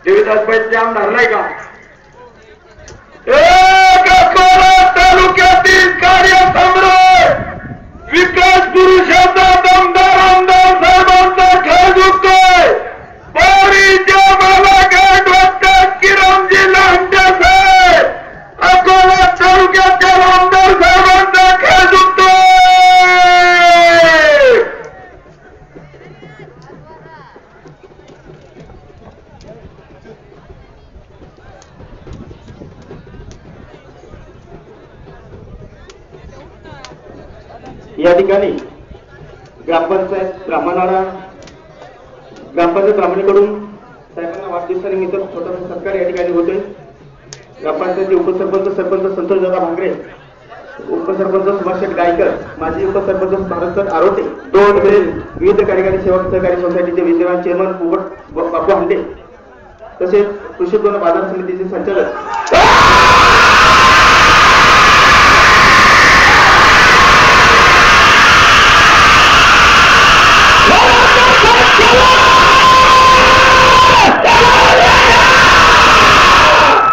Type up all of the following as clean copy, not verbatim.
देवीदास बैठचे आमदार नाही का? अकोला तालुक्यातील कार्यसम्राट विकास पुरुषाचा दमदार आमदार साहेबांचा खेळ झुकतोय. पारीच्या बालाघाट वाटतात किरणजी लांडे साहेब. अकोला तालुक्याच्या आमदार साहेबांचा खेळ झुकतोय. या ठिकाणी ग्रामपंचायत ब्राह्मणाला ग्रामपंचायत ब्राह्मणीकडून साहेबांना वाढदिवसानिमित्त छोटासा सत्कार या ठिकाणी होतोय. ग्रामपंचायतचे उपसरपंच सरपंच संतोष दादा भांगरे, उपसरपंच सुभाष गायकर, माजी उपसरपंच भारत आरोटे, दोन विविध कार्यकारी सेवक सहकारी सोसायटीचे विद्यमान चेअरमन बापू हांडे तसेच कृषी उत्पन्न बाजार समितीचे संचालक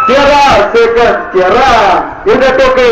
तेरा सेकंद 13 टोके